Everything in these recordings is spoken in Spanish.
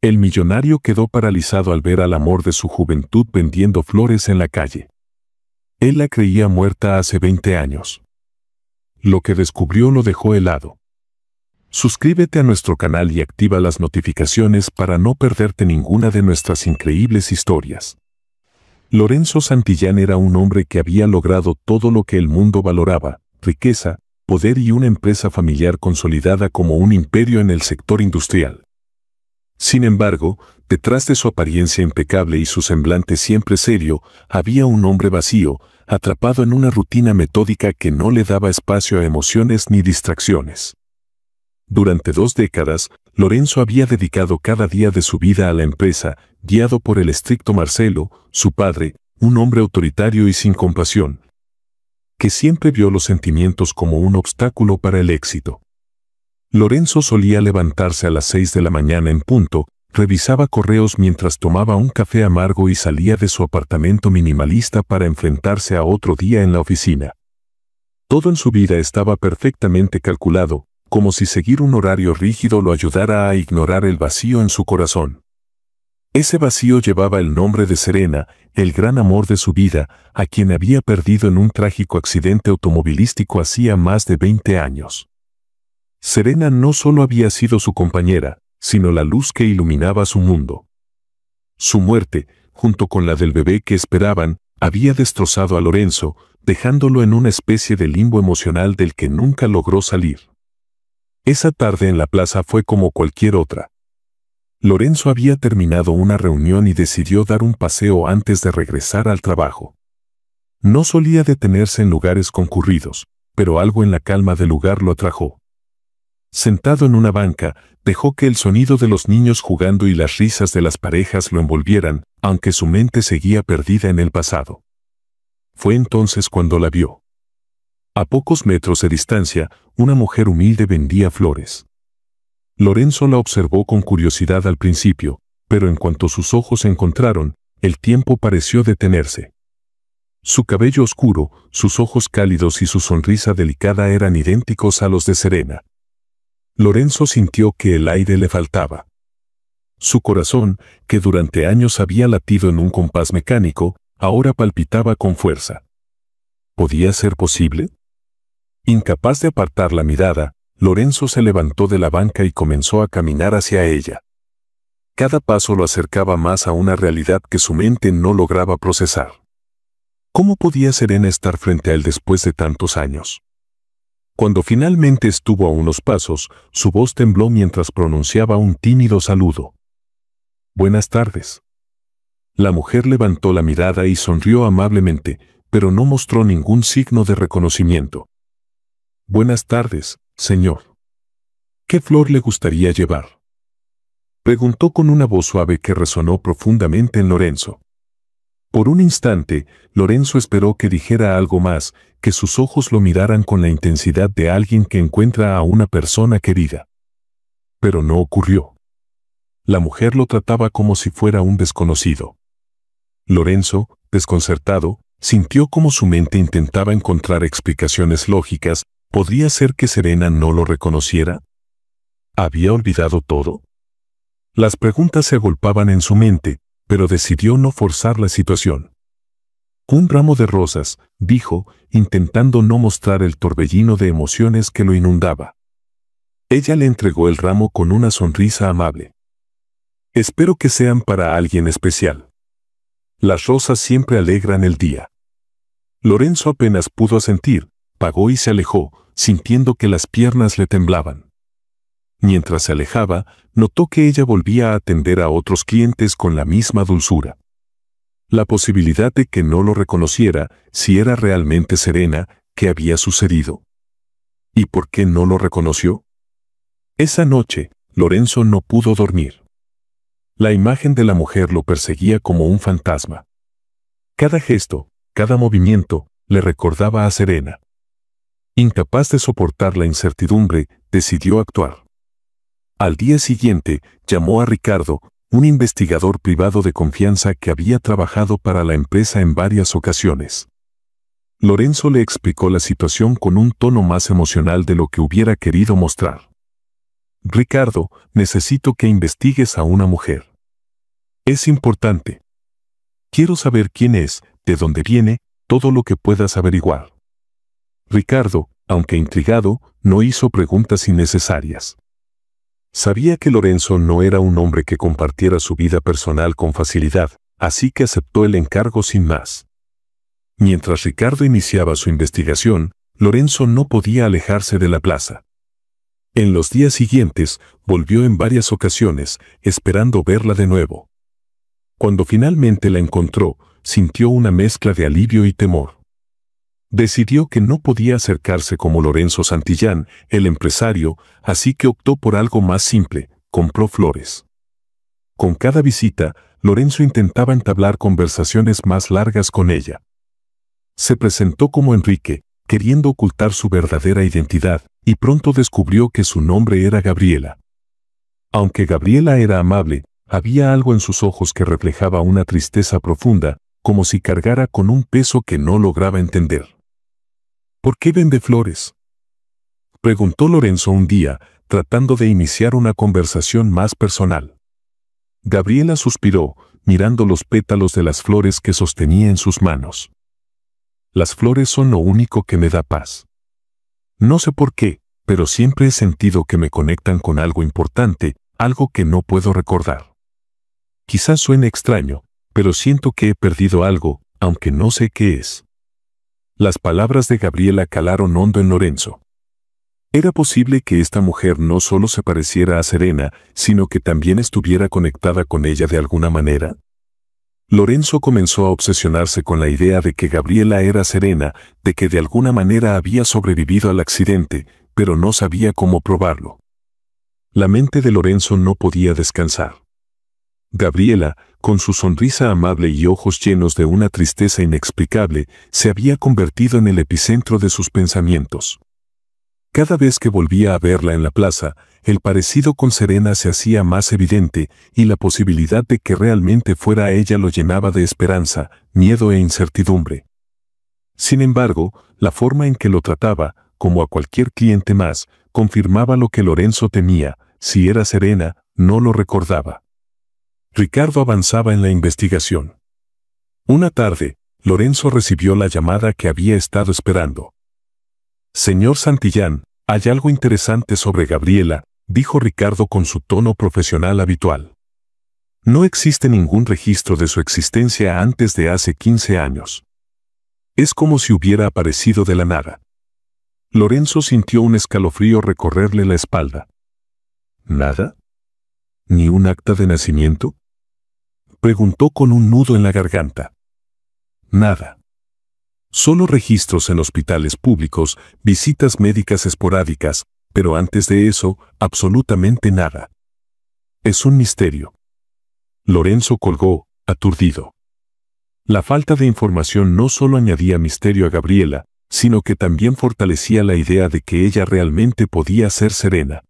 El millonario quedó paralizado al ver al amor de su juventud vendiendo flores en la calle. Él la creía muerta hace 20 años. Lo que descubrió lo dejó helado. Suscríbete a nuestro canal y activa las notificaciones para no perderte ninguna de nuestras increíbles historias. Lorenzo Santillán era un hombre que había logrado todo lo que el mundo valoraba: riqueza, poder y una empresa familiar consolidada como un imperio en el sector industrial. Sin embargo, detrás de su apariencia impecable y su semblante siempre serio, había un hombre vacío, atrapado en una rutina metódica que no le daba espacio a emociones ni distracciones. Durante 2 décadas, Lorenzo había dedicado cada día de su vida a la empresa, guiado por el estricto Marcelo, su padre, un hombre autoritario y sin compasión, que siempre vio los sentimientos como un obstáculo para el éxito. Lorenzo solía levantarse a las 6 de la mañana en punto, revisaba correos mientras tomaba un café amargo y salía de su apartamento minimalista para enfrentarse a otro día en la oficina. Todo en su vida estaba perfectamente calculado, como si seguir un horario rígido lo ayudara a ignorar el vacío en su corazón. Ese vacío llevaba el nombre de Serena, el gran amor de su vida, a quien había perdido en un trágico accidente automovilístico hacía más de 20 años. Serena no solo había sido su compañera, sino la luz que iluminaba su mundo. Su muerte, junto con la del bebé que esperaban, había destrozado a Lorenzo, dejándolo en una especie de limbo emocional del que nunca logró salir. Esa tarde en la plaza fue como cualquier otra. Lorenzo había terminado una reunión y decidió dar un paseo antes de regresar al trabajo. No solía detenerse en lugares concurridos, pero algo en la calma del lugar lo atrajo. Sentado en una banca, dejó que el sonido de los niños jugando y las risas de las parejas lo envolvieran, aunque su mente seguía perdida en el pasado. Fue entonces cuando la vio. A pocos metros de distancia, una mujer humilde vendía flores. Lorenzo la observó con curiosidad al principio, pero en cuanto sus ojos se encontraron, el tiempo pareció detenerse. Su cabello oscuro, sus ojos cálidos y su sonrisa delicada eran idénticos a los de Serena. Lorenzo sintió que el aire le faltaba. Su corazón, que durante años había latido en un compás mecánico, ahora palpitaba con fuerza. ¿Podía ser posible? Incapaz de apartar la mirada, Lorenzo se levantó de la banca y comenzó a caminar hacia ella. Cada paso lo acercaba más a una realidad que su mente no lograba procesar. ¿Cómo podía Serena estar frente a él después de tantos años? Cuando finalmente estuvo a unos pasos, su voz tembló mientras pronunciaba un tímido saludo. «Buenas tardes». La mujer levantó la mirada y sonrió amablemente, pero no mostró ningún signo de reconocimiento. «Buenas tardes, señor. ¿Qué flor le gustaría llevar?», preguntó con una voz suave que resonó profundamente en Lorenzo. Por un instante, Lorenzo esperó que dijera algo más, que sus ojos lo miraran con la intensidad de alguien que encuentra a una persona querida. Pero no ocurrió. La mujer lo trataba como si fuera un desconocido. Lorenzo, desconcertado, sintió como su mente intentaba encontrar explicaciones lógicas. ¿Podría ser que Serena no lo reconociera? ¿Había olvidado todo? Las preguntas se agolpaban en su mente, pero decidió no forzar la situación. «Un ramo de rosas», dijo, intentando no mostrar el torbellino de emociones que lo inundaba. Ella le entregó el ramo con una sonrisa amable. «Espero que sean para alguien especial. Las rosas siempre alegran el día». Lorenzo apenas pudo asentir, pagó y se alejó, sintiendo que las piernas le temblaban. Mientras se alejaba, notó que ella volvía a atender a otros clientes con la misma dulzura. La posibilidad de que no lo reconociera, si era realmente Serena, ¿qué había sucedido? ¿Y por qué no lo reconoció? Esa noche, Lorenzo no pudo dormir. La imagen de la mujer lo perseguía como un fantasma. Cada gesto, cada movimiento, le recordaba a Serena. Incapaz de soportar la incertidumbre, decidió actuar. Al día siguiente, llamó a Ricardo, un investigador privado de confianza que había trabajado para la empresa en varias ocasiones. Lorenzo le explicó la situación con un tono más emocional de lo que hubiera querido mostrar. Ricardo, necesito que investigues a una mujer. Es importante. Quiero saber quién es, de dónde viene, todo lo que puedas averiguar. Ricardo, aunque intrigado, no hizo preguntas innecesarias. Sabía que Lorenzo no era un hombre que compartiera su vida personal con facilidad, así que aceptó el encargo sin más. Mientras Ricardo iniciaba su investigación, Lorenzo no podía alejarse de la plaza. En los días siguientes, volvió en varias ocasiones, esperando verla de nuevo. Cuando finalmente la encontró, sintió una mezcla de alivio y temor. Decidió que no podía acercarse como Lorenzo Santillán, el empresario, así que optó por algo más simple, compró flores. Con cada visita, Lorenzo intentaba entablar conversaciones más largas con ella. Se presentó como Enrique, queriendo ocultar su verdadera identidad, y pronto descubrió que su nombre era Gabriela. Aunque Gabriela era amable, había algo en sus ojos que reflejaba una tristeza profunda, como si cargara con un peso que no lograba entender. ¿Por qué vende flores?, preguntó Lorenzo un día, tratando de iniciar una conversación más personal. Gabriela suspiró, mirando los pétalos de las flores que sostenía en sus manos. Las flores son lo único que me da paz. No sé por qué, pero siempre he sentido que me conectan con algo importante, algo que no puedo recordar. Quizás suene extraño, pero siento que he perdido algo, aunque no sé qué es. Las palabras de Gabriela calaron hondo en Lorenzo. Era posible que esta mujer no solo se pareciera a Serena, sino que también estuviera conectada con ella de alguna manera. Lorenzo comenzó a obsesionarse con la idea de que Gabriela era Serena, de que de alguna manera había sobrevivido al accidente, pero no sabía cómo probarlo. La mente de Lorenzo no podía descansar. Gabriela, con su sonrisa amable y ojos llenos de una tristeza inexplicable, se había convertido en el epicentro de sus pensamientos. Cada vez que volvía a verla en la plaza, el parecido con Serena se hacía más evidente y la posibilidad de que realmente fuera ella lo llenaba de esperanza, miedo e incertidumbre. Sin embargo, la forma en que lo trataba, como a cualquier cliente más, confirmaba lo que Lorenzo temía: si era Serena, no lo recordaba. Ricardo avanzaba en la investigación. Una tarde, Lorenzo recibió la llamada que había estado esperando. «Señor Santillán, hay algo interesante sobre Gabriela», dijo Ricardo con su tono profesional habitual. «No existe ningún registro de su existencia antes de hace 15 años. Es como si hubiera aparecido de la nada». Lorenzo sintió un escalofrío recorrerle la espalda. «¿Nada? ¿Ni un acta de nacimiento?», preguntó con un nudo en la garganta. «Nada. Solo registros en hospitales públicos, visitas médicas esporádicas, pero antes de eso, absolutamente nada. Es un misterio». Lorenzo colgó, aturdido. La falta de información no solo añadía misterio a Gabriela, sino que también fortalecía la idea de que ella realmente podía ser Serena.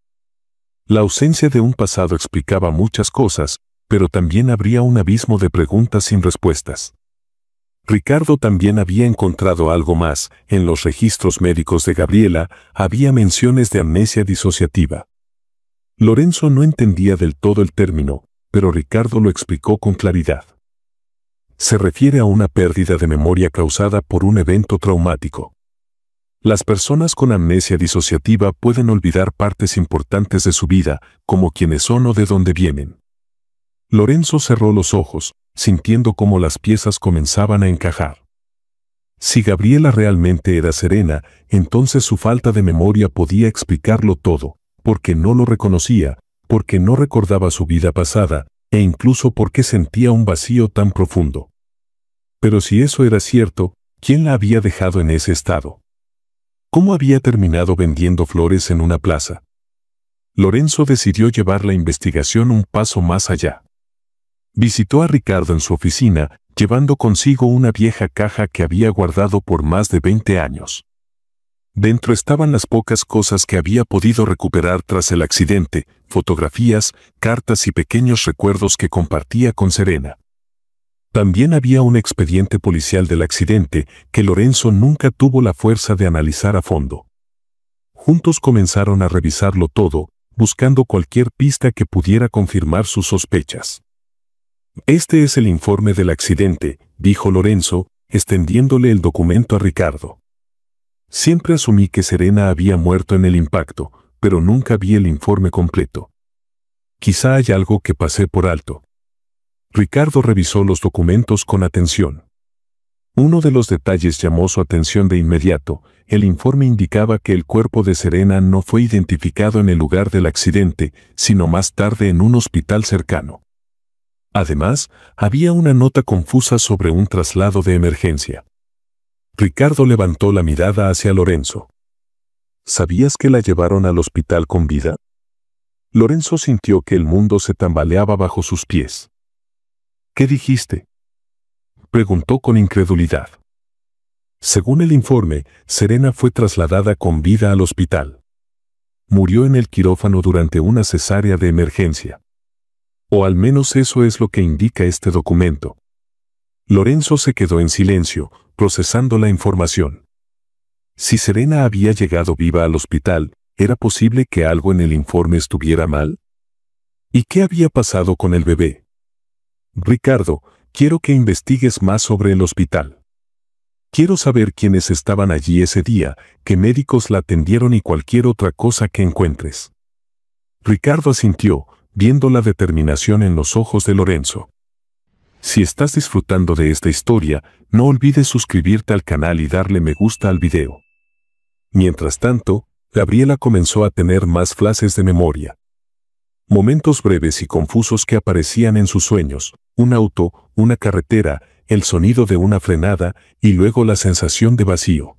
La ausencia de un pasado explicaba muchas cosas, pero también habría un abismo de preguntas sin respuestas. Ricardo también había encontrado algo más. En los registros médicos de Gabriela había menciones de amnesia disociativa. Lorenzo no entendía del todo el término, pero Ricardo lo explicó con claridad. Se refiere a una pérdida de memoria causada por un evento traumático. Las personas con amnesia disociativa pueden olvidar partes importantes de su vida, como quiénes son o de dónde vienen. Lorenzo cerró los ojos, sintiendo cómo las piezas comenzaban a encajar. Si Gabriela realmente era Serena, entonces su falta de memoria podía explicarlo todo, porque no lo reconocía, porque no recordaba su vida pasada, e incluso porque sentía un vacío tan profundo. Pero si eso era cierto, ¿quién la había dejado en ese estado? ¿Cómo había terminado vendiendo flores en una plaza? Lorenzo decidió llevar la investigación un paso más allá. Visitó a Ricardo en su oficina, llevando consigo una vieja caja que había guardado por más de 20 años. Dentro estaban las pocas cosas que había podido recuperar tras el accidente: fotografías, cartas y pequeños recuerdos que compartía con Serena. También había un expediente policial del accidente que Lorenzo nunca tuvo la fuerza de analizar a fondo. Juntos comenzaron a revisarlo todo, buscando cualquier pista que pudiera confirmar sus sospechas. «Este es el informe del accidente», dijo Lorenzo, extendiéndole el documento a Ricardo. «Siempre asumí que Serena había muerto en el impacto, pero nunca vi el informe completo. Quizá hay algo que pasé por alto». Ricardo revisó los documentos con atención. Uno de los detalles llamó su atención de inmediato. El informe indicaba que el cuerpo de Serena no fue identificado en el lugar del accidente, sino más tarde en un hospital cercano. Además, había una nota confusa sobre un traslado de emergencia. Ricardo levantó la mirada hacia Lorenzo. «¿Sabías que la llevaron al hospital con vida?» Lorenzo sintió que el mundo se tambaleaba bajo sus pies. «¿Qué dijiste?», preguntó con incredulidad. Según el informe, Serena fue trasladada con vida al hospital. Murió en el quirófano durante una cesárea de emergencia. O al menos eso es lo que indica este documento. Lorenzo se quedó en silencio, procesando la información. Si Serena había llegado viva al hospital, ¿era posible que algo en el informe estuviera mal? ¿Y qué había pasado con el bebé? «Ricardo, quiero que investigues más sobre el hospital. Quiero saber quiénes estaban allí ese día, qué médicos la atendieron y cualquier otra cosa que encuentres». Ricardo asintió, viendo la determinación en los ojos de Lorenzo. Si estás disfrutando de esta historia, no olvides suscribirte al canal y darle me gusta al video. Mientras tanto, Gabriela comenzó a tener más flashes de memoria. Momentos breves y confusos que aparecían en sus sueños, un auto, una carretera, el sonido de una frenada y luego la sensación de vacío.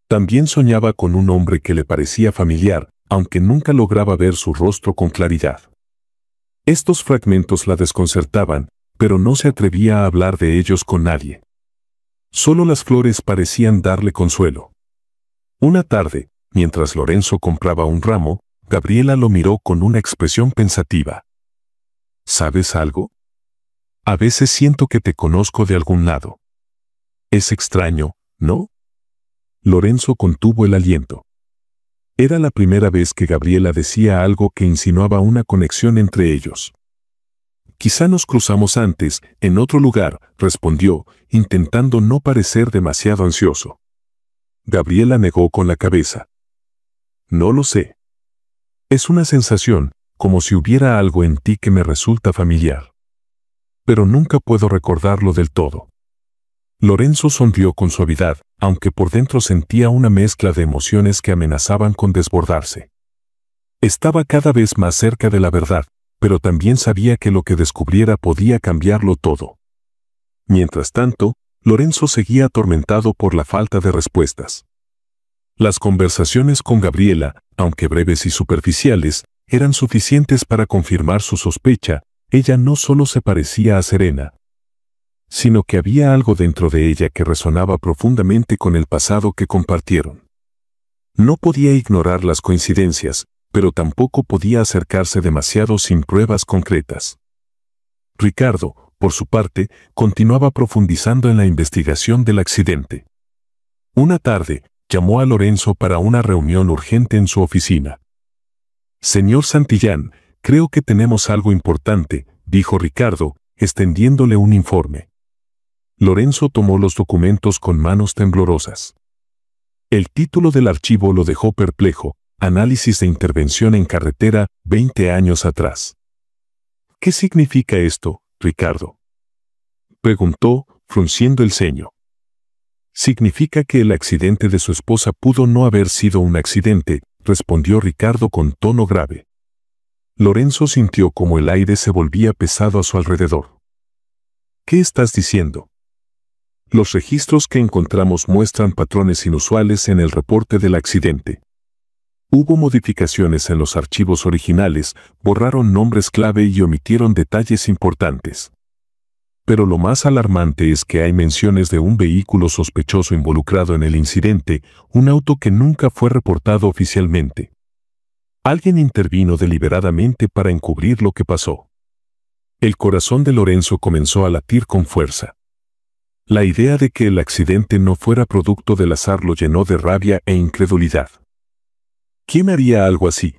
También soñaba con un hombre que le parecía familiar, aunque nunca lograba ver su rostro con claridad. Estos fragmentos la desconcertaban, pero no se atrevía a hablar de ellos con nadie. Solo las flores parecían darle consuelo. Una tarde, mientras Lorenzo compraba un ramo, Gabriela lo miró con una expresión pensativa. «¿Sabes algo? A veces siento que te conozco de algún lado. Es extraño, ¿no?» Lorenzo contuvo el aliento. Era la primera vez que Gabriela decía algo que insinuaba una conexión entre ellos. «Quizá nos cruzamos antes, en otro lugar», respondió, intentando no parecer demasiado ansioso. Gabriela negó con la cabeza. «No lo sé. Es una sensación, como si hubiera algo en ti que me resulta familiar. Pero nunca puedo recordarlo del todo». Lorenzo sonrió con suavidad, aunque por dentro sentía una mezcla de emociones que amenazaban con desbordarse. Estaba cada vez más cerca de la verdad, pero también sabía que lo que descubriera podía cambiarlo todo. Mientras tanto, Lorenzo seguía atormentado por la falta de respuestas. Las conversaciones con Gabriela, aunque breves y superficiales, eran suficientes para confirmar su sospecha. Ella no solo se parecía a Serena, sino que había algo dentro de ella que resonaba profundamente con el pasado que compartieron. No podía ignorar las coincidencias, pero tampoco podía acercarse demasiado sin pruebas concretas. Ricardo, por su parte, continuaba profundizando en la investigación del accidente. Una tarde, llamó a Lorenzo para una reunión urgente en su oficina. «Señor Santillán, creo que tenemos algo importante», dijo Ricardo, extendiéndole un informe. Lorenzo tomó los documentos con manos temblorosas. El título del archivo lo dejó perplejo: Análisis de intervención en carretera 20 años atrás. «¿Qué significa esto, Ricardo?», preguntó, frunciendo el ceño. «Significa que el accidente de su esposa pudo no haber sido un accidente», respondió Ricardo con tono grave. Lorenzo sintió como el aire se volvía pesado a su alrededor. «¿Qué estás diciendo?». «Los registros que encontramos muestran patrones inusuales en el reporte del accidente. Hubo modificaciones en los archivos originales, borraron nombres clave y omitieron detalles importantes. Pero lo más alarmante es que hay menciones de un vehículo sospechoso involucrado en el incidente, un auto que nunca fue reportado oficialmente. Alguien intervino deliberadamente para encubrir lo que pasó». El corazón de Lorenzo comenzó a latir con fuerza. La idea de que el accidente no fuera producto del azar lo llenó de rabia e incredulidad. ¿Quién haría algo así?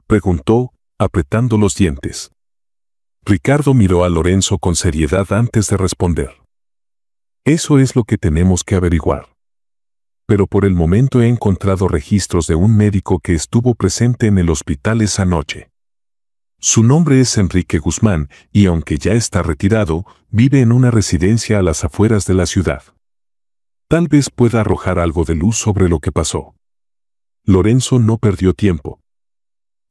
preguntó, apretando los dientes. Ricardo miró a Lorenzo con seriedad antes de responder. Eso es lo que tenemos que averiguar. Pero por el momento he encontrado registros de un médico que estuvo presente en el hospital esa noche. Su nombre es Enrique Guzmán y aunque ya está retirado, vive en una residencia a las afueras de la ciudad. Tal vez pueda arrojar algo de luz sobre lo que pasó. Lorenzo no perdió tiempo.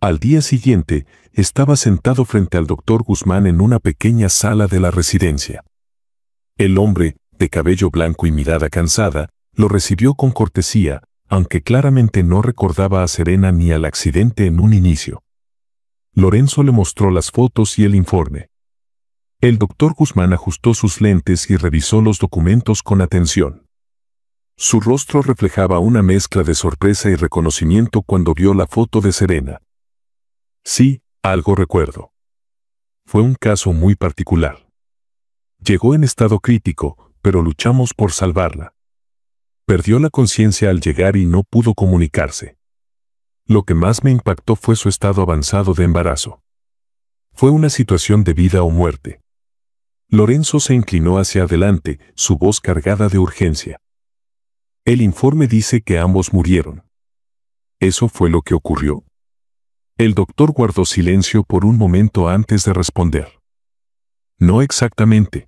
Al día siguiente, estaba sentado frente al doctor Guzmán en una pequeña sala de la residencia. El hombre, de cabello blanco y mirada cansada, lo recibió con cortesía, aunque claramente no recordaba a Serena ni al accidente en un inicio. Lorenzo le mostró las fotos y el informe. El doctor Guzmán ajustó sus lentes y revisó los documentos con atención. Su rostro reflejaba una mezcla de sorpresa y reconocimiento cuando vio la foto de Serena. Sí, algo recuerdo. Fue un caso muy particular. Llegó en estado crítico, pero luchamos por salvarla. Perdió la conciencia al llegar y no pudo comunicarse. Lo que más me impactó fue su estado avanzado de embarazo. Fue una situación de vida o muerte. Lorenzo se inclinó hacia adelante, su voz cargada de urgencia. El informe dice que ambos murieron. ¿Eso fue lo que ocurrió? El doctor guardó silencio por un momento antes de responder. No exactamente.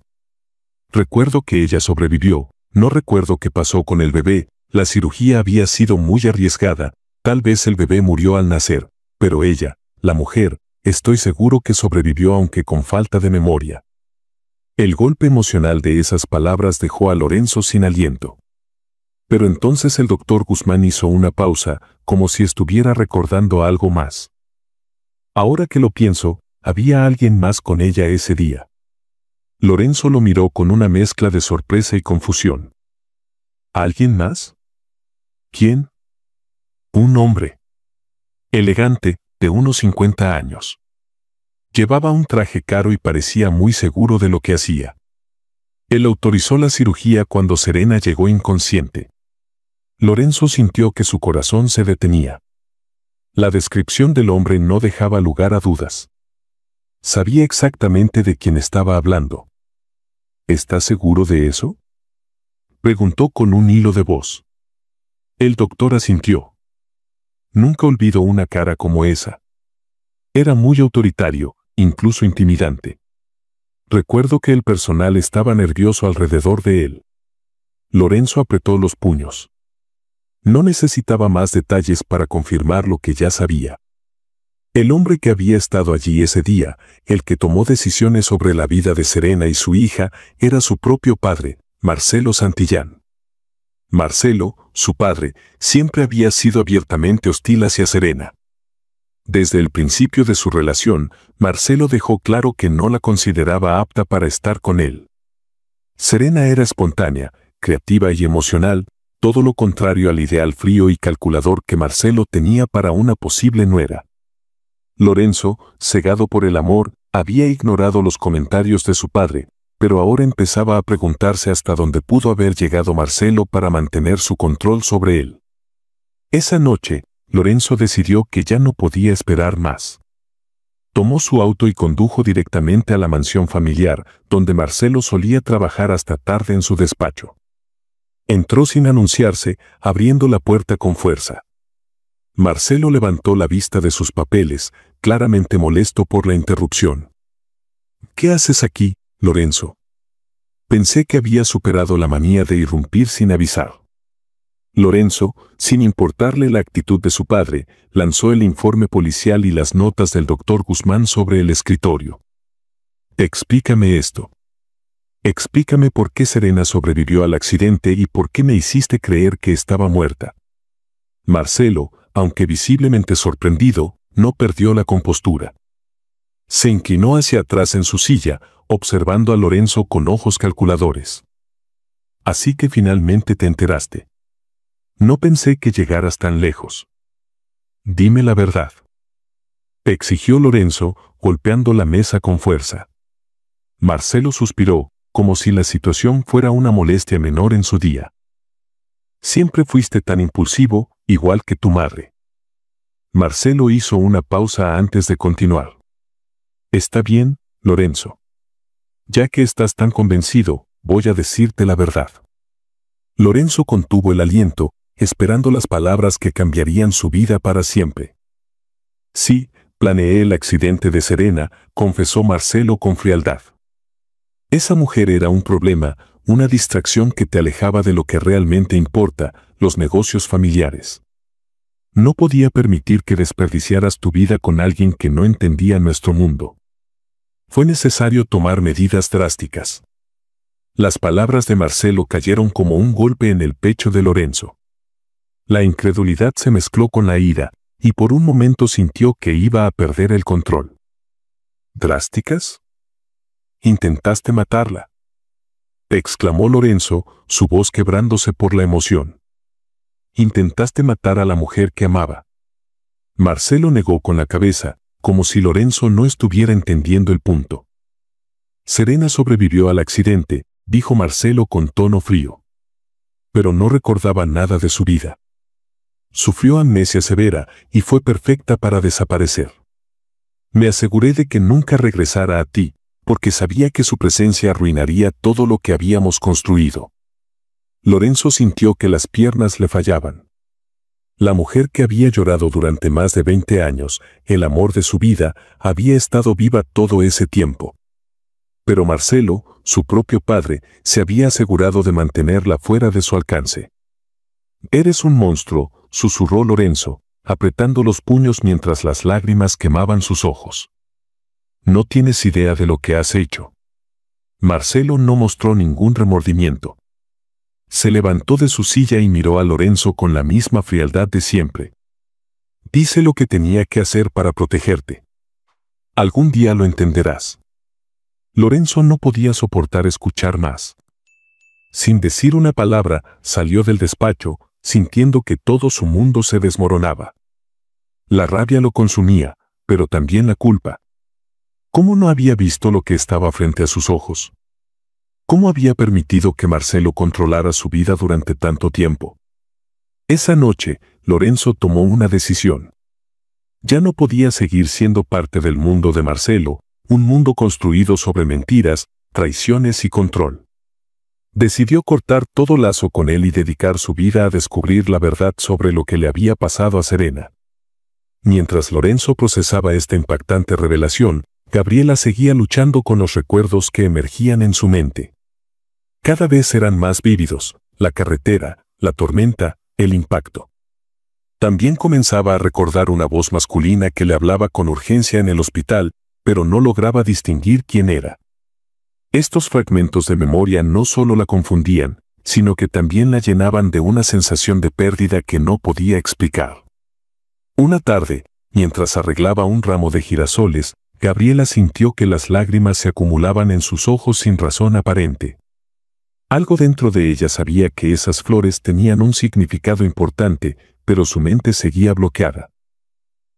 Recuerdo que ella sobrevivió, no recuerdo qué pasó con el bebé, la cirugía había sido muy arriesgada, tal vez el bebé murió al nacer, pero ella, la mujer, estoy seguro que sobrevivió aunque con falta de memoria. El golpe emocional de esas palabras dejó a Lorenzo sin aliento. Pero entonces el doctor Guzmán hizo una pausa, como si estuviera recordando algo más. Ahora que lo pienso, había alguien más con ella ese día. Lorenzo lo miró con una mezcla de sorpresa y confusión. ¿Alguien más? ¿Quién? Un hombre. Elegante, de unos 50 años. Llevaba un traje caro y parecía muy seguro de lo que hacía. Él autorizó la cirugía cuando Serena llegó inconsciente. Lorenzo sintió que su corazón se detenía. La descripción del hombre no dejaba lugar a dudas. Sabía exactamente de quién estaba hablando. ¿Estás seguro de eso?, preguntó con un hilo de voz. El doctor asintió. Nunca olvidó una cara como esa. Era muy autoritario, incluso intimidante. Recuerdo que el personal estaba nervioso alrededor de él. Lorenzo apretó los puños. No necesitaba más detalles para confirmar lo que ya sabía. El hombre que había estado allí ese día, el que tomó decisiones sobre la vida de Serena y su hija, era su propio padre, Marcelo Santillán. Marcelo, su padre, siempre había sido abiertamente hostil hacia Serena. Desde el principio de su relación, Marcelo dejó claro que no la consideraba apta para estar con él. Serena era espontánea, creativa y emocional, todo lo contrario al ideal frío y calculador que Marcelo tenía para una posible nuera. Lorenzo, cegado por el amor, había ignorado los comentarios de su padre, pero ahora empezaba a preguntarse hasta dónde pudo haber llegado Marcelo para mantener su control sobre él. Esa noche, Lorenzo decidió que ya no podía esperar más. Tomó su auto y condujo directamente a la mansión familiar, donde Marcelo solía trabajar hasta tarde en su despacho. Entró sin anunciarse, abriendo la puerta con fuerza. Marcelo levantó la vista de sus papeles, claramente molesto por la interrupción. ¿Qué haces aquí, Lorenzo? Pensé que había superado la manía de irrumpir sin avisar. Lorenzo, sin importarle la actitud de su padre, lanzó el informe policial y las notas del doctor Guzmán sobre el escritorio. Explícame esto. Explícame por qué Serena sobrevivió al accidente y por qué me hiciste creer que estaba muerta. Marcelo, aunque visiblemente sorprendido, no perdió la compostura. Se inclinó hacia atrás en su silla, observando a Lorenzo con ojos calculadores. Así que finalmente te enteraste. No pensé que llegaras tan lejos. Dime la verdad. Exigió Lorenzo, golpeando la mesa con fuerza. Marcelo suspiró, como si la situación fuera una molestia menor en su día. Siempre fuiste tan impulsivo, igual que tu madre. Marcelo hizo una pausa antes de continuar. Está bien, Lorenzo. Ya que estás tan convencido, voy a decirte la verdad. Lorenzo contuvo el aliento, esperando las palabras que cambiarían su vida para siempre. Sí, planeé el accidente de Serena, confesó Marcelo con frialdad. Esa mujer era un problema, una distracción que te alejaba de lo que realmente importa, los negocios familiares. No podía permitir que desperdiciaras tu vida con alguien que no entendía nuestro mundo. Fue necesario tomar medidas drásticas. Las palabras de Marcelo cayeron como un golpe en el pecho de Lorenzo. La incredulidad se mezcló con la ira, y por un momento sintió que iba a perder el control. ¿Drásticas? Intentaste matarla, exclamó Lorenzo, su voz quebrándose por la emoción. Intentaste matar a la mujer que amaba. Marcelo negó con la cabeza, como si Lorenzo no estuviera entendiendo el punto. Serena sobrevivió al accidente, dijo Marcelo con tono frío. Pero no recordaba nada de su vida. Sufrió amnesia severa y fue perfecta para desaparecer. Me aseguré de que nunca regresara a ti, porque sabía que su presencia arruinaría todo lo que habíamos construido. Lorenzo sintió que las piernas le fallaban. La mujer que había llorado durante más de 20 años, el amor de su vida, había estado viva todo ese tiempo. Pero Marcelo, su propio padre, se había asegurado de mantenerla fuera de su alcance. «Eres un monstruo», susurró Lorenzo, apretando los puños mientras las lágrimas quemaban sus ojos. «No tienes idea de lo que has hecho». Marcelo no mostró ningún remordimiento. Se levantó de su silla y miró a Lorenzo con la misma frialdad de siempre. «Dice lo que tenía que hacer para protegerte. Algún día lo entenderás». Lorenzo no podía soportar escuchar más. Sin decir una palabra, salió del despacho, sintiendo que todo su mundo se desmoronaba. La rabia lo consumía, pero también la culpa. ¿Cómo no había visto lo que estaba frente a sus ojos? ¿Cómo había permitido que Marcelo controlara su vida durante tanto tiempo? Esa noche, Lorenzo tomó una decisión. Ya no podía seguir siendo parte del mundo de Marcelo, un mundo construido sobre mentiras, traiciones y control. Decidió cortar todo lazo con él y dedicar su vida a descubrir la verdad sobre lo que le había pasado a Serena. Mientras Lorenzo procesaba esta impactante revelación, Gabriela seguía luchando con los recuerdos que emergían en su mente. Cada vez eran más vívidos, la carretera, la tormenta, el impacto. También comenzaba a recordar una voz masculina que le hablaba con urgencia en el hospital, pero no lograba distinguir quién era. Estos fragmentos de memoria no solo la confundían, sino que también la llenaban de una sensación de pérdida que no podía explicar. Una tarde, mientras arreglaba un ramo de girasoles, Gabriela sintió que las lágrimas se acumulaban en sus ojos sin razón aparente. Algo dentro de ella sabía que esas flores tenían un significado importante, pero su mente seguía bloqueada.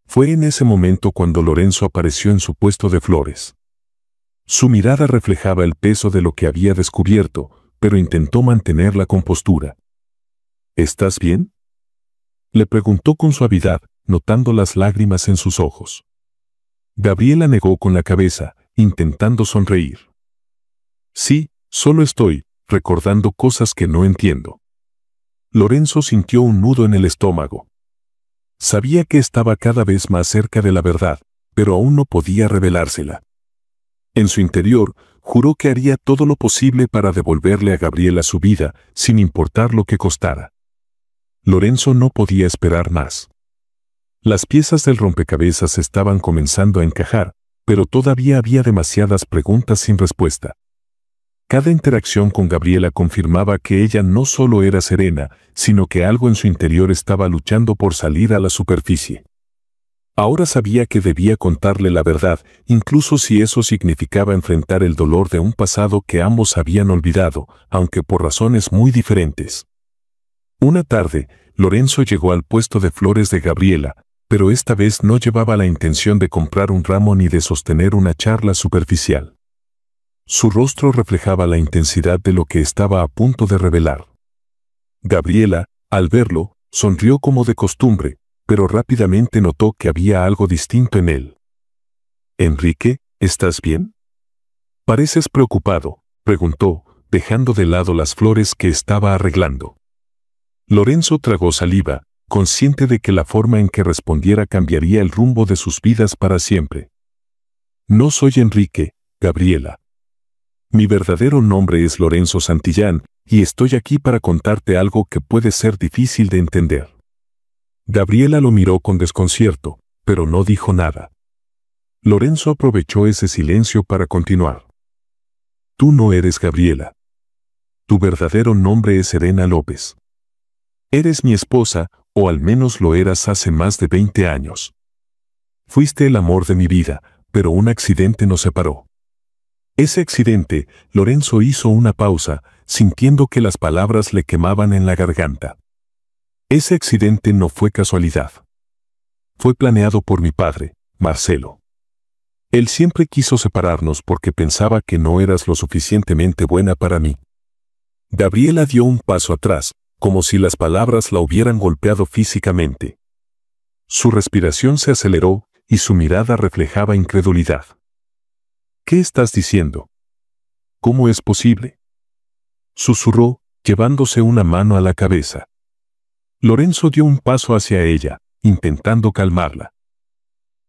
Fue en ese momento cuando Lorenzo apareció en su puesto de flores. Su mirada reflejaba el peso de lo que había descubierto, pero intentó mantener la compostura. ¿Estás bien?, le preguntó con suavidad, notando las lágrimas en sus ojos. Gabriela negó con la cabeza, intentando sonreír. Sí, solo estoy recordando cosas que no entiendo. Lorenzo sintió un nudo en el estómago. Sabía que estaba cada vez más cerca de la verdad, pero aún no podía revelársela. En su interior, juró que haría todo lo posible para devolverle a Gabriela su vida, sin importar lo que costara. Lorenzo no podía esperar más. Las piezas del rompecabezas estaban comenzando a encajar, pero todavía había demasiadas preguntas sin respuesta. Cada interacción con Gabriela confirmaba que ella no solo era Serena, sino que algo en su interior estaba luchando por salir a la superficie. Ahora sabía que debía contarle la verdad, incluso si eso significaba enfrentar el dolor de un pasado que ambos habían olvidado, aunque por razones muy diferentes. Una tarde, Lorenzo llegó al puesto de flores de Gabriela, pero esta vez no llevaba la intención de comprar un ramo ni de sostener una charla superficial. Su rostro reflejaba la intensidad de lo que estaba a punto de revelar. Gabriela, al verlo, sonrió como de costumbre, pero rápidamente notó que había algo distinto en él. «Enrique, ¿estás bien? Pareces preocupado», preguntó, dejando de lado las flores que estaba arreglando. Lorenzo tragó saliva, consciente de que la forma en que respondiera cambiaría el rumbo de sus vidas para siempre. «No soy Enrique, Gabriela. Mi verdadero nombre es Lorenzo Santillán, y estoy aquí para contarte algo que puede ser difícil de entender». Gabriela lo miró con desconcierto, pero no dijo nada. Lorenzo aprovechó ese silencio para continuar. «Tú no eres Gabriela. Tu verdadero nombre es Serena López. Eres mi esposa, o al menos lo eras hace más de 20 años. Fuiste el amor de mi vida, pero un accidente nos separó». Ese accidente, Lorenzo hizo una pausa, sintiendo que las palabras le quemaban en la garganta. Ese accidente no fue casualidad. Fue planeado por mi padre, Marcelo. Él siempre quiso separarnos porque pensaba que no eras lo suficientemente buena para mí. Gabriela dio un paso atrás, como si las palabras la hubieran golpeado físicamente. Su respiración se aceleró y su mirada reflejaba incredulidad. «¿Qué estás diciendo? ¿Cómo es posible?», susurró, llevándose una mano a la cabeza. Lorenzo dio un paso hacia ella, intentando calmarla.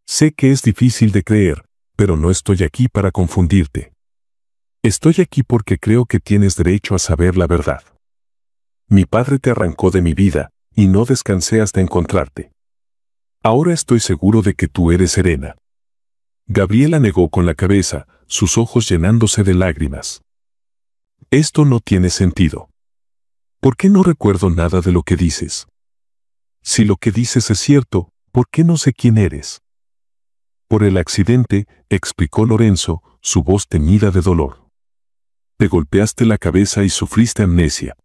«Sé que es difícil de creer, pero no estoy aquí para confundirte. Estoy aquí porque creo que tienes derecho a saber la verdad. Mi padre te arrancó de mi vida, y no descansé hasta encontrarte. Ahora estoy seguro de que tú eres Serena». Gabriela negó con la cabeza, sus ojos llenándose de lágrimas. «Esto no tiene sentido. ¿Por qué no recuerdo nada de lo que dices? Si lo que dices es cierto, ¿por qué no sé quién eres?». «Por el accidente», explicó Lorenzo, su voz teñida de dolor. «Te golpeaste la cabeza y sufriste amnesia.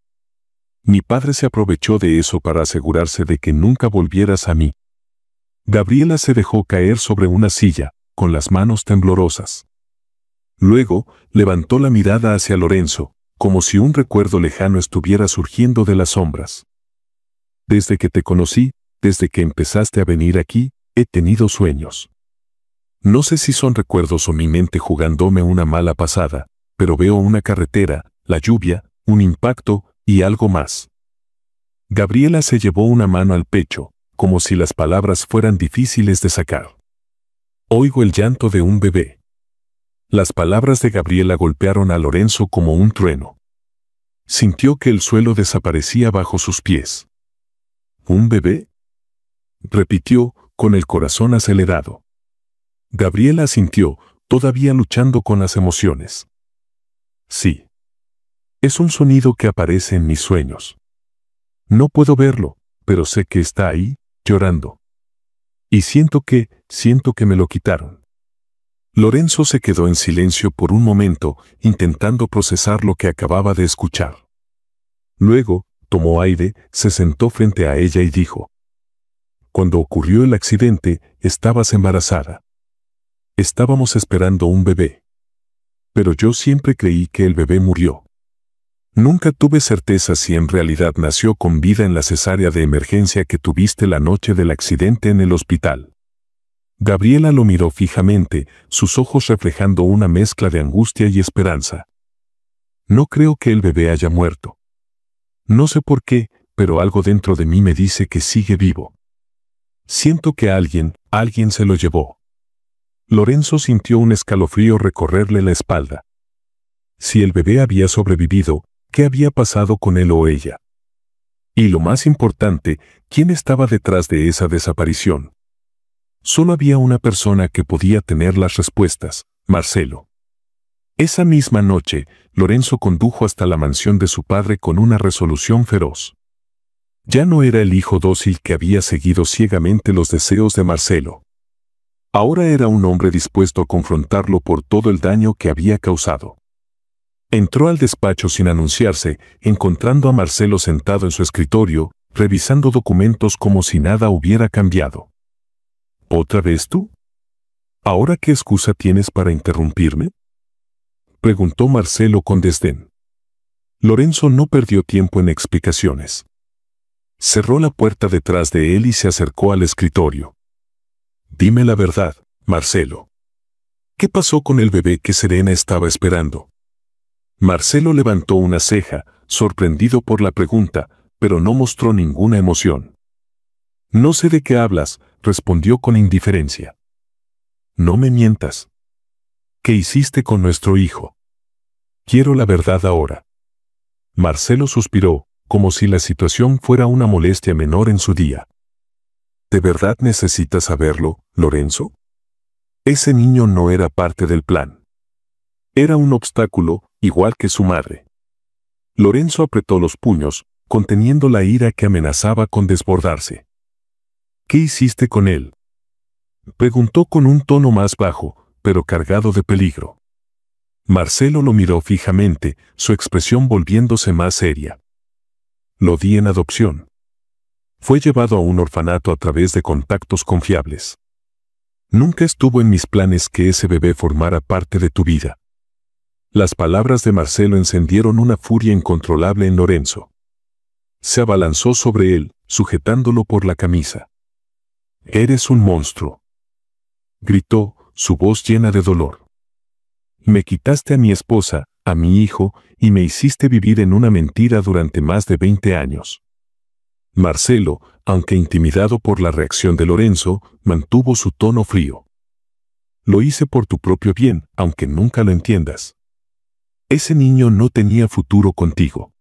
Mi padre se aprovechó de eso para asegurarse de que nunca volvieras a mí». Gabriela se dejó caer sobre una silla, con las manos temblorosas. Luego, levantó la mirada hacia Lorenzo, como si un recuerdo lejano estuviera surgiendo de las sombras. «Desde que te conocí, desde que empezaste a venir aquí, he tenido sueños. No sé si son recuerdos o mi mente jugándome una mala pasada, pero veo una carretera, la lluvia, un impacto y algo más». Gabriela se llevó una mano al pecho, como si las palabras fueran difíciles de sacar. «Oigo el llanto de un bebé». Las palabras de Gabriela golpearon a Lorenzo como un trueno. Sintió que el suelo desaparecía bajo sus pies. «¿Un bebé?», repitió, con el corazón acelerado. Gabriela asintió, todavía luchando con las emociones. «Sí. Es un sonido que aparece en mis sueños. No puedo verlo, pero sé que está ahí, llorando. Y siento que me lo quitaron». Lorenzo se quedó en silencio por un momento, intentando procesar lo que acababa de escuchar. Luego, tomó aire, se sentó frente a ella y dijo: «Cuando ocurrió el accidente, estabas embarazada. Estábamos esperando un bebé. Pero yo siempre creí que el bebé murió. Nunca tuve certeza si en realidad nació con vida en la cesárea de emergencia que tuviste la noche del accidente en el hospital». Gabriela lo miró fijamente, sus ojos reflejando una mezcla de angustia y esperanza. «No creo que el bebé haya muerto. No sé por qué, pero algo dentro de mí me dice que sigue vivo. Siento que alguien se lo llevó». Lorenzo sintió un escalofrío recorrerle la espalda. Si el bebé había sobrevivido, ¿qué había pasado con él o ella? Y lo más importante, ¿quién estaba detrás de esa desaparición? Solo había una persona que podía tener las respuestas: Marcelo. Esa misma noche, Lorenzo condujo hasta la mansión de su padre con una resolución feroz. Ya no era el hijo dócil que había seguido ciegamente los deseos de Marcelo. Ahora era un hombre dispuesto a confrontarlo por todo el daño que había causado. Entró al despacho sin anunciarse, encontrando a Marcelo sentado en su escritorio, revisando documentos como si nada hubiera cambiado. ¿Otra vez tú? ¿Ahora qué excusa tienes para interrumpirme?, preguntó Marcelo con desdén. Lorenzo no perdió tiempo en explicaciones. Cerró la puerta detrás de él y se acercó al escritorio. Dime la verdad, Marcelo. ¿Qué pasó con el bebé que Serena estaba esperando? Marcelo levantó una ceja, sorprendido por la pregunta, pero no mostró ninguna emoción. No sé de qué hablas, respondió con indiferencia. No me mientas. ¿Qué hiciste con nuestro hijo? Quiero la verdad ahora. Marcelo suspiró, como si la situación fuera una molestia menor en su día. ¿De verdad necesitas saberlo, Lorenzo? Ese niño no era parte del plan. Era un obstáculo, igual que su madre. Lorenzo apretó los puños, conteniendo la ira que amenazaba con desbordarse. ¿Qué hiciste con él? Preguntó con un tono más bajo, pero cargado de peligro. Marcelo lo miró fijamente, su expresión volviéndose más seria. Lo di en adopción. Fue llevado a un orfanato a través de contactos confiables. Nunca estuvo en mis planes que ese bebé formara parte de tu vida. Las palabras de Marcelo encendieron una furia incontrolable en Lorenzo. Se abalanzó sobre él, sujetándolo por la camisa. Eres un monstruo. Gritó, su voz llena de dolor. Me quitaste a mi esposa, a mi hijo, y me hiciste vivir en una mentira durante más de 20 años. Marcelo, aunque intimidado por la reacción de Lorenzo, mantuvo su tono frío. Lo hice por tu propio bien, aunque nunca lo entiendas. Ese niño no tenía futuro contigo.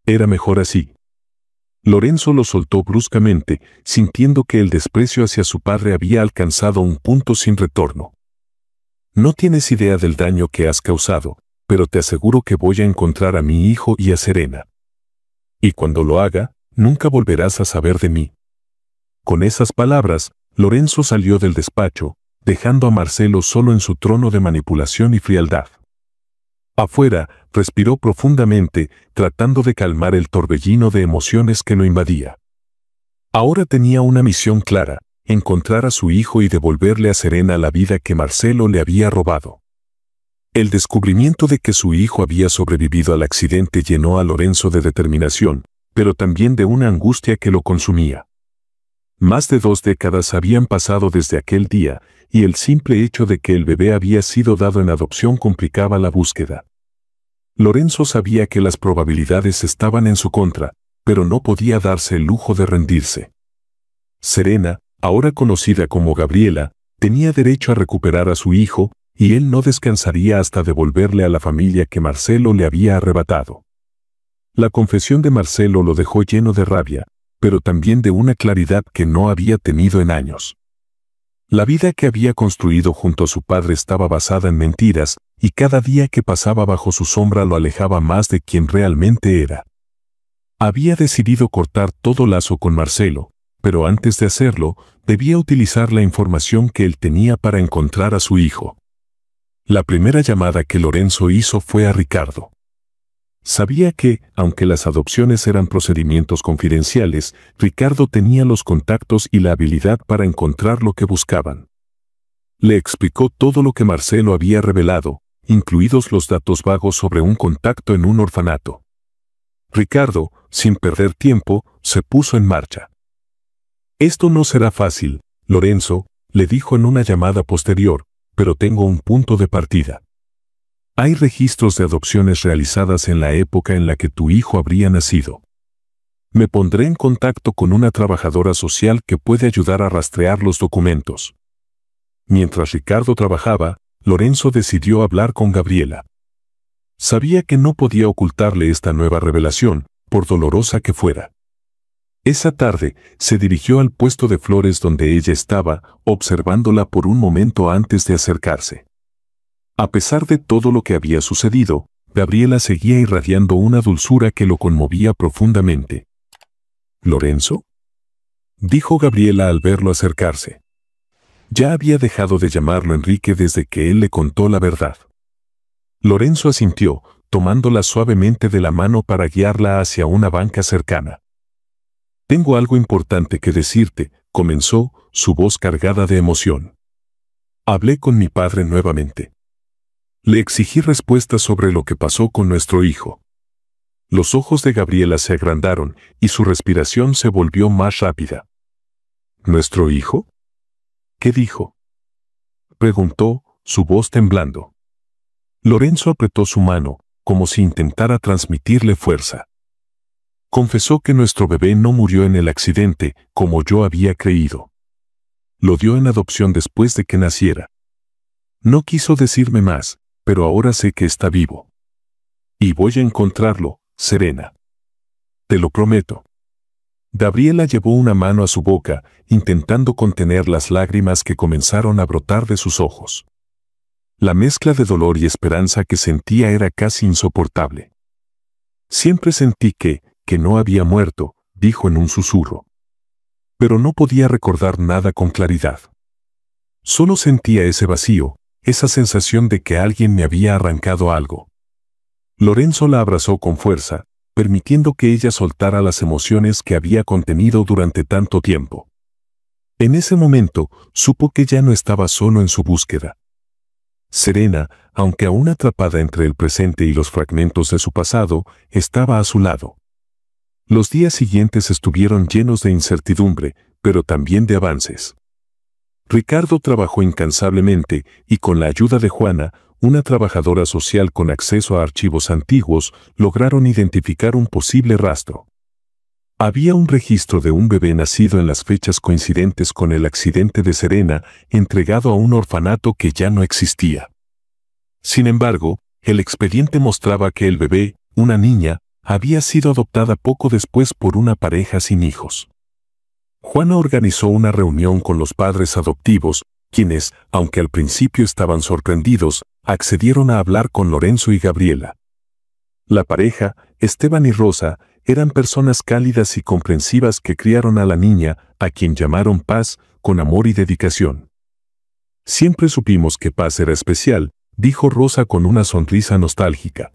Era mejor así. Lorenzo lo soltó bruscamente, sintiendo que el desprecio hacia su padre había alcanzado un punto sin retorno. No tienes idea del daño que has causado, pero te aseguro que voy a encontrar a mi hijo y a Serena. Y cuando lo haga, nunca volverás a saber de mí. Con esas palabras, Lorenzo salió del despacho, dejando a Marcelo solo en su trono de manipulación y frialdad. Afuera, respiró profundamente, tratando de calmar el torbellino de emociones que lo invadía. Ahora tenía una misión clara: encontrar a su hijo y devolverle a Serena la vida que Marcelo le había robado. El descubrimiento de que su hijo había sobrevivido al accidente llenó a Lorenzo de determinación, pero también de una angustia que lo consumía. Más de 2 décadas habían pasado desde aquel día, y el simple hecho de que el bebé había sido dado en adopción complicaba la búsqueda. Lorenzo sabía que las probabilidades estaban en su contra, pero no podía darse el lujo de rendirse. Serena, ahora conocida como Gabriela, tenía derecho a recuperar a su hijo, y él no descansaría hasta devolverle a la familia que Marcelo le había arrebatado. La confesión de Marcelo lo dejó lleno de rabia, pero también de una claridad que no había tenido en años. La vida que había construido junto a su padre estaba basada en mentiras, y cada día que pasaba bajo su sombra lo alejaba más de quien realmente era. Había decidido cortar todo lazo con Marcelo, pero antes de hacerlo, debía utilizar la información que él tenía para encontrar a su hijo. La primera llamada que Lorenzo hizo fue a Ricardo. Sabía que, aunque las adopciones eran procedimientos confidenciales, Ricardo tenía los contactos y la habilidad para encontrar lo que buscaban. Le explicó todo lo que Marcelo había revelado, incluidos los datos vagos sobre un contacto en un orfanato. Ricardo, sin perder tiempo, se puso en marcha. Esto no será fácil, Lorenzo, le dijo en una llamada posterior, pero tengo un punto de partida. Hay registros de adopciones realizadas en la época en la que tu hijo habría nacido. Me pondré en contacto con una trabajadora social que puede ayudar a rastrear los documentos. Mientras Ricardo trabajaba, Lorenzo decidió hablar con Gabriela. Sabía que no podía ocultarle esta nueva revelación, por dolorosa que fuera. Esa tarde, se dirigió al puesto de flores donde ella estaba, observándola por un momento antes de acercarse. A pesar de todo lo que había sucedido, Gabriela seguía irradiando una dulzura que lo conmovía profundamente. ¿Lorenzo?, dijo Gabriela al verlo acercarse. Ya había dejado de llamarlo Enrique desde que él le contó la verdad. Lorenzo asintió, tomándola suavemente de la mano para guiarla hacia una banca cercana. Tengo algo importante que decirte, comenzó, su voz cargada de emoción. Hablé con mi padre nuevamente. Le exigí respuestas sobre lo que pasó con nuestro hijo. Los ojos de Gabriela se agrandaron y su respiración se volvió más rápida. ¿Nuestro hijo? ¿Qué dijo?, preguntó, su voz temblando. Lorenzo apretó su mano, como si intentara transmitirle fuerza. Confesó que nuestro bebé no murió en el accidente, como yo había creído. Lo dio en adopción después de que naciera. No quiso decirme más, pero ahora sé que está vivo. Y voy a encontrarlo, Serena. Te lo prometo. Gabriela llevó una mano a su boca, intentando contener las lágrimas que comenzaron a brotar de sus ojos. La mezcla de dolor y esperanza que sentía era casi insoportable. Siempre sentí que no había muerto, dijo en un susurro. Pero no podía recordar nada con claridad. Solo sentía ese vacío, esa sensación de que alguien me había arrancado algo. Lorenzo la abrazó con fuerza, permitiendo que ella soltara las emociones que había contenido durante tanto tiempo. En ese momento, supo que ya no estaba solo en su búsqueda. Serena, aunque aún atrapada entre el presente y los fragmentos de su pasado, estaba a su lado. Los días siguientes estuvieron llenos de incertidumbre, pero también de avances. Ricardo trabajó incansablemente y con la ayuda de Juana, una trabajadora social con acceso a archivos antiguos, lograron identificar un posible rastro. Había un registro de un bebé nacido en las fechas coincidentes con el accidente de Serena, entregado a un orfanato que ya no existía. Sin embargo, el expediente mostraba que el bebé, una niña, había sido adoptada poco después por una pareja sin hijos. Juana organizó una reunión con los padres adoptivos, quienes, aunque al principio estaban sorprendidos, accedieron a hablar con Lorenzo y Gabriela. La pareja, Esteban y Rosa, eran personas cálidas y comprensivas que criaron a la niña, a quien llamaron Paz, con amor y dedicación. Siempre supimos que Paz era especial, dijo Rosa con una sonrisa nostálgica.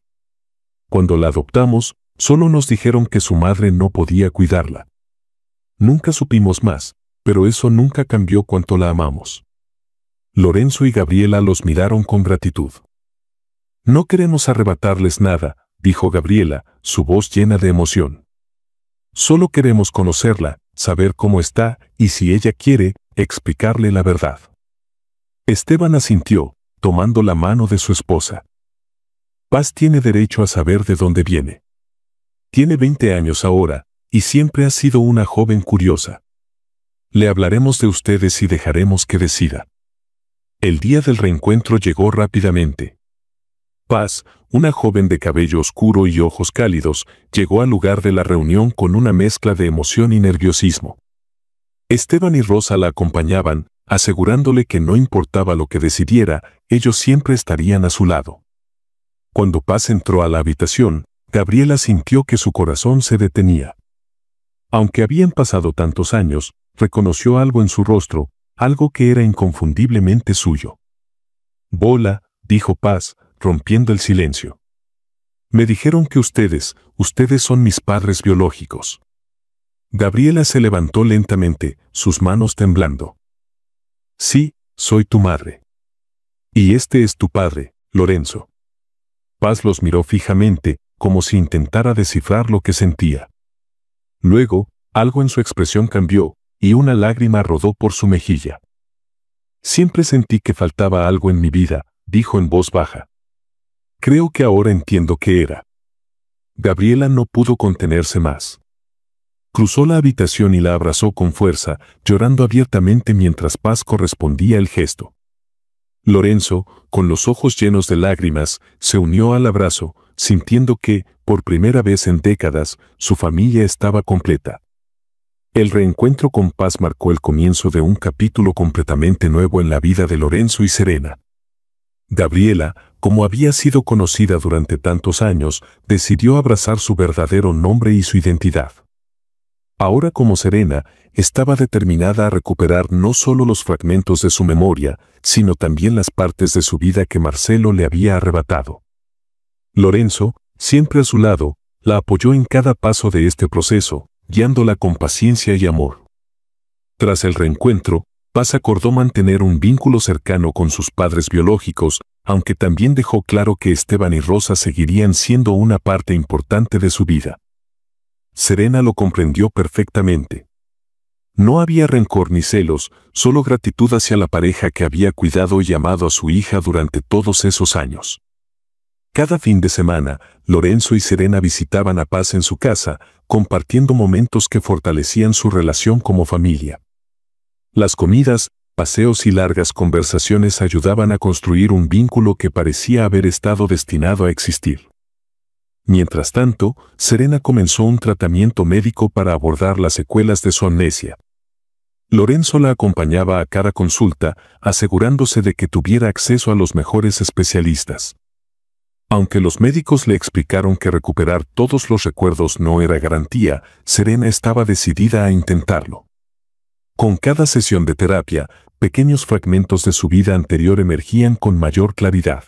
Cuando la adoptamos, solo nos dijeron que su madre no podía cuidarla. Nunca supimos más, pero eso nunca cambió cuánto la amamos. Lorenzo y Gabriela los miraron con gratitud. No queremos arrebatarles nada, dijo Gabriela, su voz llena de emoción. Solo queremos conocerla, saber cómo está y si ella quiere, explicarle la verdad. Esteban asintió, tomando la mano de su esposa. Paz tiene derecho a saber de dónde viene. Tiene 20 años ahora, y siempre ha sido una joven curiosa. Le hablaremos de ustedes y dejaremos que decida. El día del reencuentro llegó rápidamente. Paz, una joven de cabello oscuro y ojos cálidos, llegó al lugar de la reunión con una mezcla de emoción y nerviosismo. Esteban y Rosa la acompañaban, asegurándole que no importaba lo que decidiera, ellos siempre estarían a su lado. Cuando Paz entró a la habitación, Gabriela sintió que su corazón se detenía. Aunque habían pasado tantos años, reconoció algo en su rostro, algo que era inconfundiblemente suyo. «Bola», dijo Paz, rompiendo el silencio. «Me dijeron que ustedes son mis padres biológicos». Gabriela se levantó lentamente, sus manos temblando. «Sí, soy tu madre. Y este es tu padre, Lorenzo». Paz los miró fijamente, como si intentara descifrar lo que sentía. Luego, algo en su expresión cambió, y una lágrima rodó por su mejilla. «Siempre sentí que faltaba algo en mi vida», dijo en voz baja. «Creo que ahora entiendo qué era». Gabriela no pudo contenerse más. Cruzó la habitación y la abrazó con fuerza, llorando abiertamente mientras Paz correspondía el gesto. Lorenzo, con los ojos llenos de lágrimas, se unió al abrazo, sintiendo que, por primera vez en décadas, su familia estaba completa. El reencuentro con Paz marcó el comienzo de un capítulo completamente nuevo en la vida de Lorenzo y Serena. Gabriela, como había sido conocida durante tantos años, decidió abrazar su verdadero nombre y su identidad. Ahora como Serena, estaba determinada a recuperar no solo los fragmentos de su memoria, sino también las partes de su vida que Marcelo le había arrebatado. Lorenzo, siempre a su lado, la apoyó en cada paso de este proceso, guiándola con paciencia y amor. Tras el reencuentro, Paz acordó mantener un vínculo cercano con sus padres biológicos, aunque también dejó claro que Esteban y Rosa seguirían siendo una parte importante de su vida. Serena lo comprendió perfectamente. No había rencor ni celos, solo gratitud hacia la pareja que había cuidado y amado a su hija durante todos esos años. Cada fin de semana, Lorenzo y Serena visitaban a Paz en su casa, compartiendo momentos que fortalecían su relación como familia. Las comidas, paseos y largas conversaciones ayudaban a construir un vínculo que parecía haber estado destinado a existir. Mientras tanto, Serena comenzó un tratamiento médico para abordar las secuelas de su amnesia. Lorenzo la acompañaba a cada consulta, asegurándose de que tuviera acceso a los mejores especialistas. Aunque los médicos le explicaron que recuperar todos los recuerdos no era garantía, Serena estaba decidida a intentarlo. Con cada sesión de terapia, pequeños fragmentos de su vida anterior emergían con mayor claridad.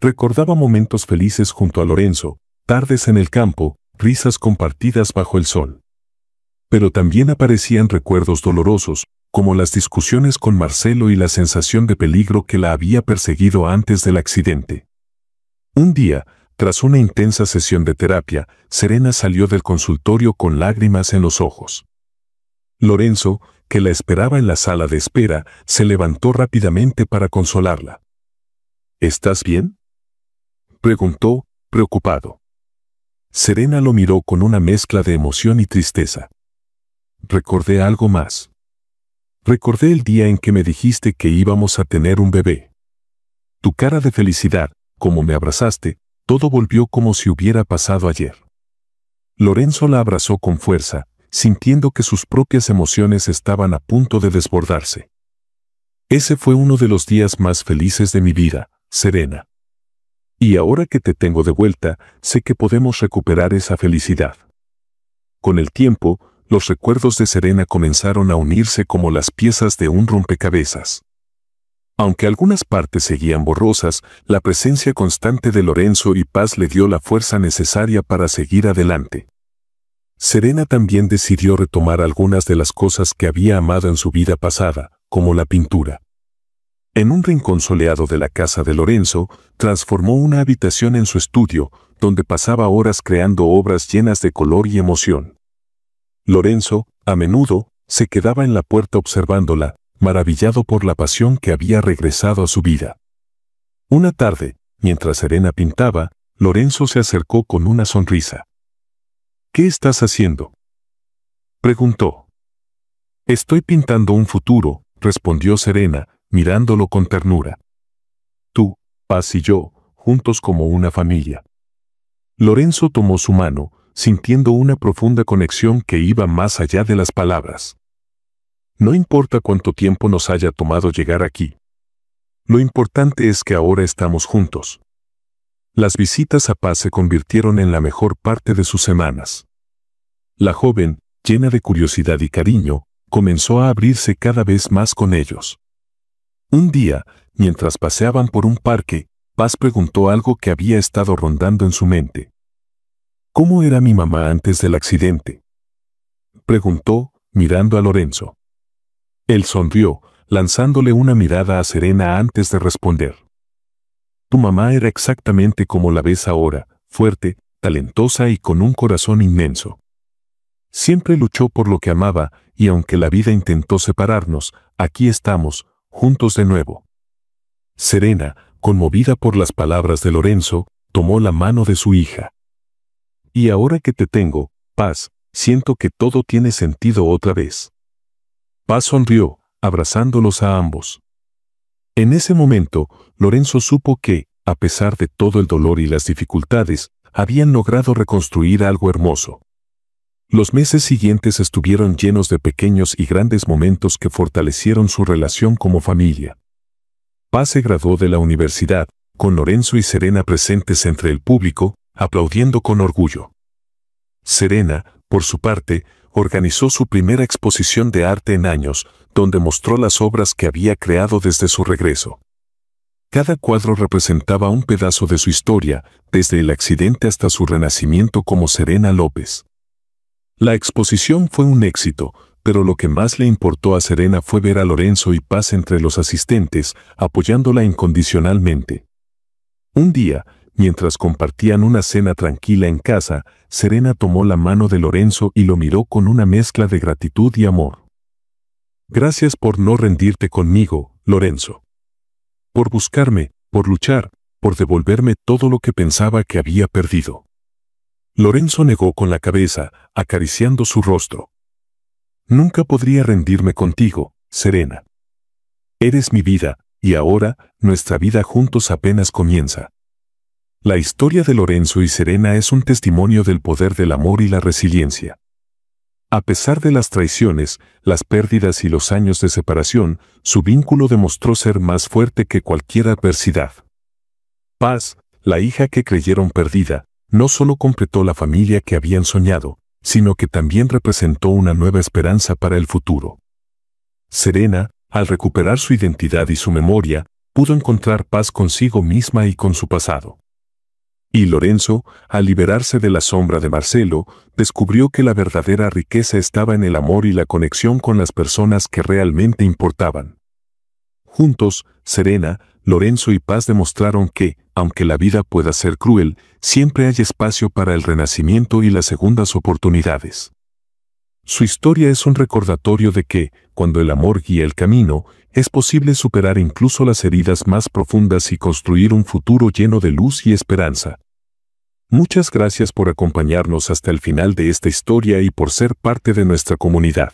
Recordaba momentos felices junto a Lorenzo, tardes en el campo, risas compartidas bajo el sol. Pero también aparecían recuerdos dolorosos, como las discusiones con Marcelo y la sensación de peligro que la había perseguido antes del accidente. Un día, tras una intensa sesión de terapia, Serena salió del consultorio con lágrimas en los ojos. Lorenzo, que la esperaba en la sala de espera, se levantó rápidamente para consolarla. ¿Estás bien?, preguntó, preocupado. Serena lo miró con una mezcla de emoción y tristeza. Recordé algo más. Recordé el día en que me dijiste que íbamos a tener un bebé. Tu cara de felicidad, como me abrazaste, todo volvió como si hubiera pasado ayer. Lorenzo la abrazó con fuerza, sintiendo que sus propias emociones estaban a punto de desbordarse. Ese fue uno de los días más felices de mi vida, Serena. Y ahora que te tengo de vuelta, sé que podemos recuperar esa felicidad. Con el tiempo, los recuerdos de Serena comenzaron a unirse como las piezas de un rompecabezas. Aunque algunas partes seguían borrosas, la presencia constante de Lorenzo y Paz le dio la fuerza necesaria para seguir adelante. Serena también decidió retomar algunas de las cosas que había amado en su vida pasada, como la pintura. En un rincón soleado de la casa de Lorenzo, transformó una habitación en su estudio, donde pasaba horas creando obras llenas de color y emoción. Lorenzo, a menudo, se quedaba en la puerta observándola, maravillado por la pasión que había regresado a su vida. Una tarde, mientras Serena pintaba, Lorenzo se acercó con una sonrisa. ¿Qué estás haciendo?, preguntó. Estoy pintando un futuro, respondió Serena, mirándolo con ternura. Tú, Paz y yo, juntos como una familia. Lorenzo tomó su mano, sintiendo una profunda conexión que iba más allá de las palabras. No importa cuánto tiempo nos haya tomado llegar aquí. Lo importante es que ahora estamos juntos. Las visitas a Paz se convirtieron en la mejor parte de sus semanas. La joven, llena de curiosidad y cariño, comenzó a abrirse cada vez más con ellos. Un día, mientras paseaban por un parque, Paz preguntó algo que había estado rondando en su mente. ¿Cómo era mi mamá antes del accidente?, preguntó, mirando a Lorenzo. Él sonrió, lanzándole una mirada a Serena antes de responder. Tu mamá era exactamente como la ves ahora, fuerte, talentosa y con un corazón inmenso. Siempre luchó por lo que amaba, y aunque la vida intentó separarnos, aquí estamos, juntos de nuevo. Serena, conmovida por las palabras de Lorenzo, tomó la mano de su hija. Y ahora que te tengo, Paz, siento que todo tiene sentido otra vez. Paz sonrió, abrazándolos a ambos. En ese momento, Lorenzo supo que, a pesar de todo el dolor y las dificultades, habían logrado reconstruir algo hermoso. Los meses siguientes estuvieron llenos de pequeños y grandes momentos que fortalecieron su relación como familia. Paz se graduó de la universidad, con Lorenzo y Serena presentes entre el público, aplaudiendo con orgullo. Serena, por su parte, organizó su primera exposición de arte en años, donde mostró las obras que había creado desde su regreso. Cada cuadro representaba un pedazo de su historia, desde el accidente hasta su renacimiento como Serena López. La exposición fue un éxito, pero lo que más le importó a Serena fue ver a Lorenzo y Paz entre los asistentes, apoyándola incondicionalmente. Un día, mientras compartían una cena tranquila en casa, Serena tomó la mano de Lorenzo y lo miró con una mezcla de gratitud y amor. Gracias por no rendirte conmigo, Lorenzo. Por buscarme, por luchar, por devolverme todo lo que pensaba que había perdido. Lorenzo negó con la cabeza, acariciando su rostro. Nunca podría rendirme contigo, Serena. Eres mi vida, y ahora, nuestra vida juntos apenas comienza. La historia de Lorenzo y Serena es un testimonio del poder del amor y la resiliencia. A pesar de las traiciones, las pérdidas y los años de separación, su vínculo demostró ser más fuerte que cualquier adversidad. Paz, la hija que creyeron perdida, no solo completó la familia que habían soñado, sino que también representó una nueva esperanza para el futuro. Serena, al recuperar su identidad y su memoria, pudo encontrar paz consigo misma y con su pasado. Y Lorenzo, al liberarse de la sombra de Marcelo, descubrió que la verdadera riqueza estaba en el amor y la conexión con las personas que realmente importaban. Juntos, Serena, Lorenzo y Paz demostraron que, aunque la vida pueda ser cruel, siempre hay espacio para el renacimiento y las segundas oportunidades. Su historia es un recordatorio de que, cuando el amor guía el camino, es posible superar incluso las heridas más profundas y construir un futuro lleno de luz y esperanza. Muchas gracias por acompañarnos hasta el final de esta historia y por ser parte de nuestra comunidad.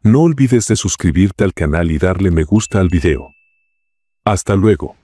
No olvides de suscribirte al canal y darle me gusta al video. Hasta luego.